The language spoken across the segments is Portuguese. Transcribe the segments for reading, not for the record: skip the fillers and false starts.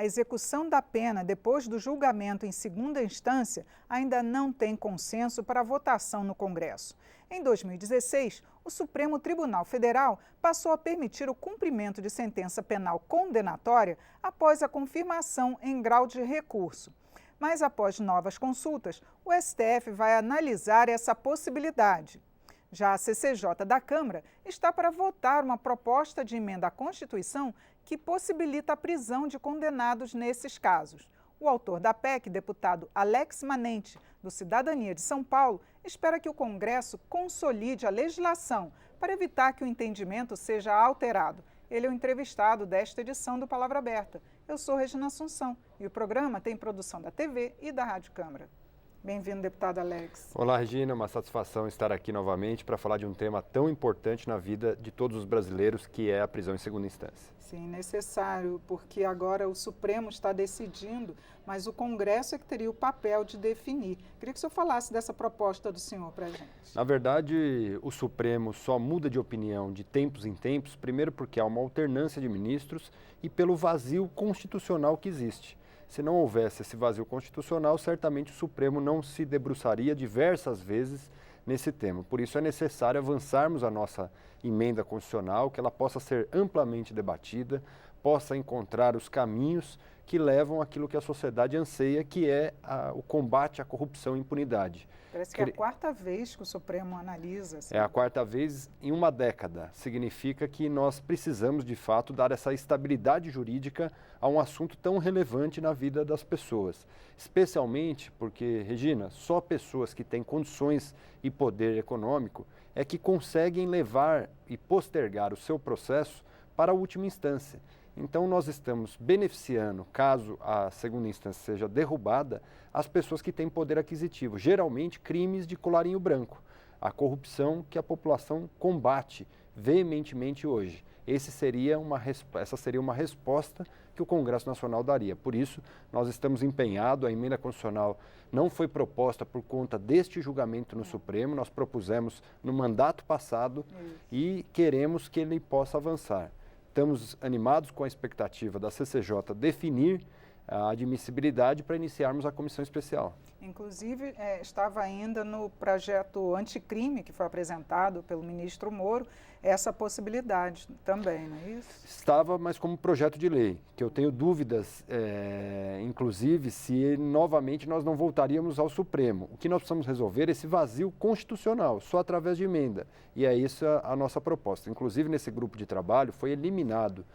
A execução da pena depois do julgamento em segunda instância ainda não tem consenso para votação no Congresso. Em 2016, o Supremo Tribunal Federal passou a permitir o cumprimento de sentença penal condenatória após a confirmação em grau de recurso. Mas após novas consultas, o STF vai analisar essa possibilidade. Já a CCJ da Câmara está para votar uma proposta de emenda à Constituição que possibilita a prisão de condenados nesses casos. O autor da PEC, deputado Alex Manente, do Cidadania de São Paulo, espera que o Congresso consolide a legislação para evitar que o entendimento seja alterado. Ele é o entrevistado desta edição do Palavra Aberta. Eu sou Regina Assunção e o programa tem produção da TV e da Rádio Câmara. Bem-vindo, deputado Alex. Olá, Regina. Uma satisfação estar aqui novamente para falar de um tema tão importante na vida de todos os brasileiros, que é a prisão em segunda instância. Sim, necessário, porque agora o Supremo está decidindo, mas o Congresso é que teria o papel de definir. Queria que o senhor falasse dessa proposta do senhor para a gente. Na verdade, o Supremo só muda de opinião de tempos em tempos, primeiro porque há uma alternância de ministros e pelo vazio constitucional que existe. Se não houvesse esse vazio constitucional, certamente o Supremo não se debruçaria diversas vezes nesse tema. Por isso é necessário avançarmos a nossa emenda constitucional, que ela possa ser amplamente debatida, possa encontrar os caminhos que levam àquilo que a sociedade anseia, que é o combate à corrupção e impunidade. Parece que é a quarta vez que o Supremo analisa. Assim. É a quarta vez em uma década. Significa que nós precisamos, de fato, dar essa estabilidade jurídica a um assunto tão relevante na vida das pessoas. Especialmente porque, Regina, só pessoas que têm condições e poder econômico é que conseguem levar e postergar o seu processo para a última instância. Então, nós estamos beneficiando, caso a segunda instância seja derrubada, as pessoas que têm poder aquisitivo, geralmente crimes de colarinho branco, a corrupção que a população combate veementemente hoje. Essa seria uma resposta que o Congresso Nacional daria. Por isso, nós estamos empenhados, a emenda constitucional não foi proposta por conta deste julgamento no Supremo, nós propusemos no mandato passado e queremos que ele possa avançar. Estamos animados com a expectativa da CCJ definir a admissibilidade para iniciarmos a comissão especial. Inclusive, estava ainda no projeto anticrime que foi apresentado pelo ministro Moro, essa possibilidade também, não é isso? Estava, mas como projeto de lei, que eu tenho dúvidas, inclusive, se novamente nós não voltaríamos ao Supremo. O que nós precisamos resolver é esse vazio constitucional, só através de emenda. E é isso a nossa proposta. Inclusive, nesse grupo de trabalho foi eliminado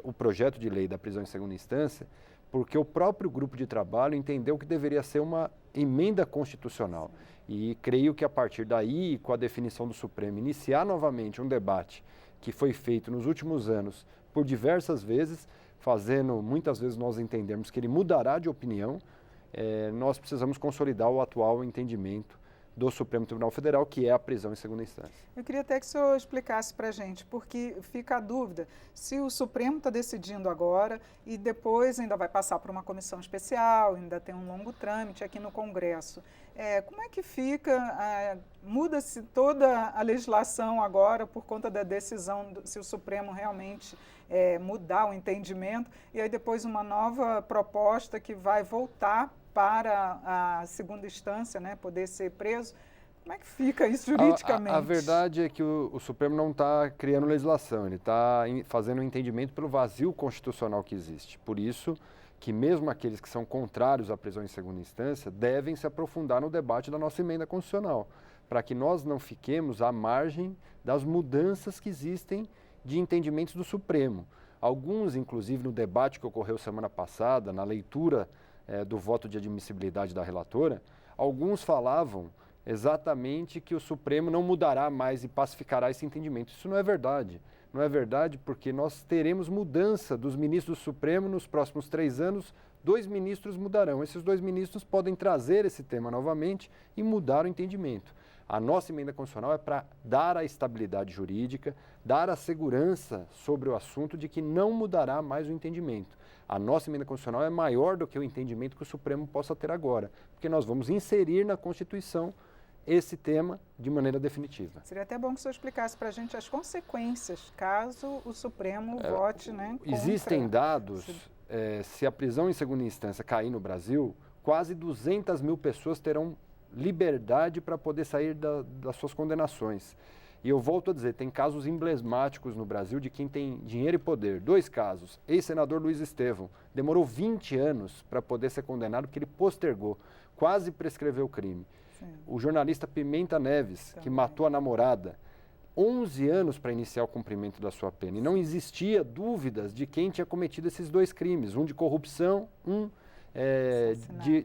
o projeto de lei da prisão em segunda instância, porque o próprio grupo de trabalho entendeu que deveria ser uma emenda constitucional. E creio que a partir daí, com a definição do Supremo, iniciar novamente um debate que foi feito nos últimos anos por diversas vezes, fazendo muitas vezes nós entendermos que ele mudará de opinião, nós precisamos consolidar o atual entendimento do Supremo Tribunal Federal, que é a prisão em segunda instância. Eu queria até que o senhor explicasse para a gente, porque fica a dúvida se o Supremo está decidindo agora e depois ainda vai passar por uma comissão especial, ainda tem um longo trâmite aqui no Congresso. Como é que fica, muda-se toda a legislação agora por conta da decisão, se o Supremo realmente mudar o entendimento, e aí depois uma nova proposta que vai voltar para a segunda instância, né, poder ser preso. Como é que fica isso juridicamente? A verdade é que o Supremo não está criando legislação, ele está fazendo um entendimento pelo vazio constitucional que existe. Por isso que mesmo aqueles que são contrários à prisão em segunda instância devem se aprofundar no debate da nossa emenda constitucional, para que nós não fiquemos à margem das mudanças que existem de entendimentos do Supremo. Alguns, inclusive, no debate que ocorreu semana passada, na leitura do voto de admissibilidade da relatora, alguns falavam exatamente que o Supremo não mudará mais e pacificará esse entendimento. Isso não é verdade. Não é verdade porque nós teremos mudança dos ministros do Supremo nos próximos 3 anos, 2 ministros mudarão. Esses 2 ministros podem trazer esse tema novamente e mudar o entendimento. A nossa emenda constitucional é para dar a estabilidade jurídica, dar a segurança sobre o assunto de que não mudará mais o entendimento. A nossa emenda constitucional é maior do que o entendimento que o Supremo possa ter agora, porque nós vamos inserir na Constituição esse tema de maneira definitiva. Seria até bom que o senhor explicasse para a gente as consequências, caso o Supremo vote, né, contra... Existem dados se a prisão em segunda instância cair no Brasil, quase 200 mil pessoas terão liberdade para poder sair das suas condenações. E eu volto a dizer, tem casos emblemáticos no Brasil de quem tem dinheiro e poder. 2 casos. Ex-senador Luiz Estevão demorou 20 anos para poder ser condenado porque ele postergou, quase prescreveu o crime. Sim. O jornalista Pimenta Neves, também, que matou a namorada, 11 anos para iniciar o cumprimento da sua pena. E não existia dúvidas de quem tinha cometido esses 2 crimes, um de corrupção, um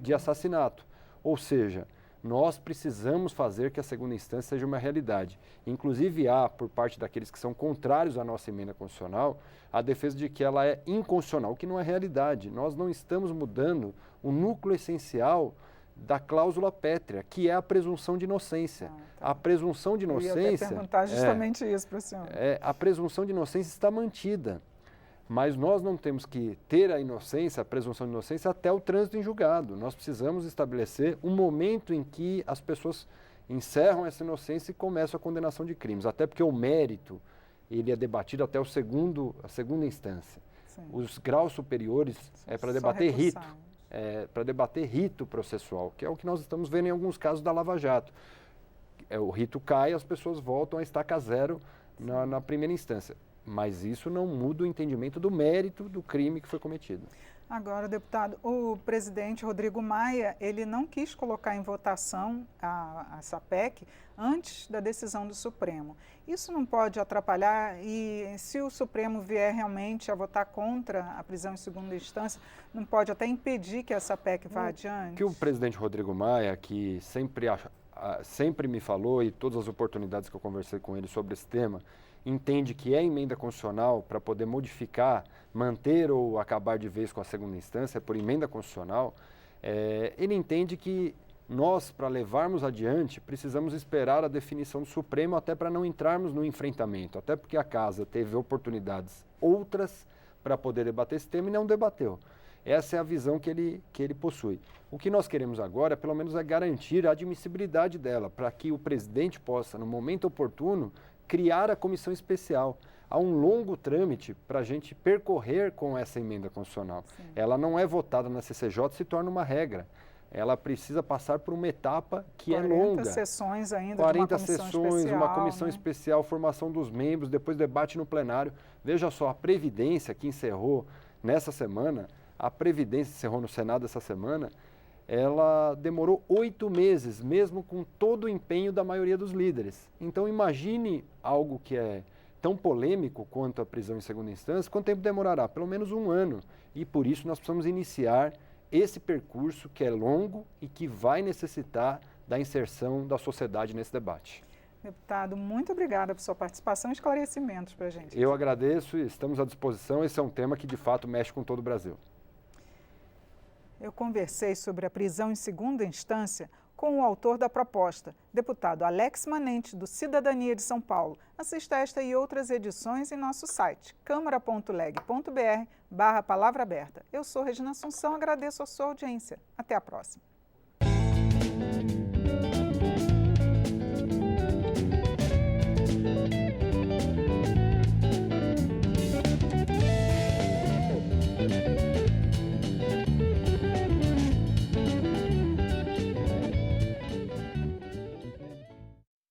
de assassinato. Ou seja, nós precisamos fazer que a segunda instância seja uma realidade. Inclusive há, por parte daqueles que são contrários à nossa emenda constitucional, a defesa de que ela é inconstitucional, o que não é realidade. Nós não estamos mudando o núcleo essencial da cláusula pétrea, que é a presunção de inocência. A presunção de inocência... Eu ia até perguntar justamente isso para o senhor. A presunção de inocência está mantida. Mas nós não temos que ter a inocência, a presunção de inocência, até o trânsito em julgado. Nós precisamos estabelecer um momento em que as pessoas encerram essa inocência e começam a condenação de crimes. Até porque o mérito, ele é debatido até a segunda instância. Sim. Os graus superiores é para debater rito. Para debater rito processual, que é o que nós estamos vendo em alguns casos da Lava Jato. O rito cai e as pessoas voltam a estaca zero na primeira instância. Mas isso não muda o entendimento do mérito do crime que foi cometido. Agora, deputado, o presidente Rodrigo Maia, ele não quis colocar em votação essa PEC antes da decisão do Supremo. Isso não pode atrapalhar e se o Supremo vier realmente a votar contra a prisão em segunda instância, não pode até impedir que essa PEC vá adiante? Que o presidente Rodrigo Maia, que sempre me falou e todas as oportunidades que eu conversei com ele sobre esse tema, entende que é emenda constitucional para poder modificar, manter ou acabar de vez com a segunda instância por emenda constitucional, ele entende que nós, para levarmos adiante, precisamos esperar a definição do Supremo até para não entrarmos no enfrentamento, até porque a Casa teve oportunidades outras para poder debater esse tema e não debateu. Essa é a visão que ele possui. O que nós queremos agora, pelo menos, é garantir a admissibilidade dela, para que o presidente possa, no momento oportuno, criar a comissão especial. Há um longo trâmite para a gente percorrer com essa emenda constitucional. Sim. Ela não é votada na CCJ, se torna uma regra. Ela precisa passar por uma etapa que é longa. 40 sessões ainda 40 de uma comissão sessões, especial, uma comissão especial, formação dos membros, depois debate no plenário. Veja só, a Previdência que encerrou nessa semana, a Previdência encerrou no Senado essa semana, ela demorou 8 meses, mesmo com todo o empenho da maioria dos líderes. Então imagine algo que é tão polêmico quanto a prisão em segunda instância, quanto tempo demorará? Pelo menos 1 ano. E por isso nós precisamos iniciar esse percurso que é longo e que vai necessitar da inserção da sociedade nesse debate. Deputado, muito obrigada por sua participação e esclarecimentos para a gente. Eu agradeço e estamos à disposição. Esse é um tema que de fato mexe com todo o Brasil. Eu conversei sobre a prisão em segunda instância com o autor da proposta, deputado Alex Manente, do Cidadania de São Paulo. Assista esta e outras edições em nosso site, câmara.leg.br/palavra aberta. Eu sou Regina Assunção, agradeço a sua audiência. Até a próxima.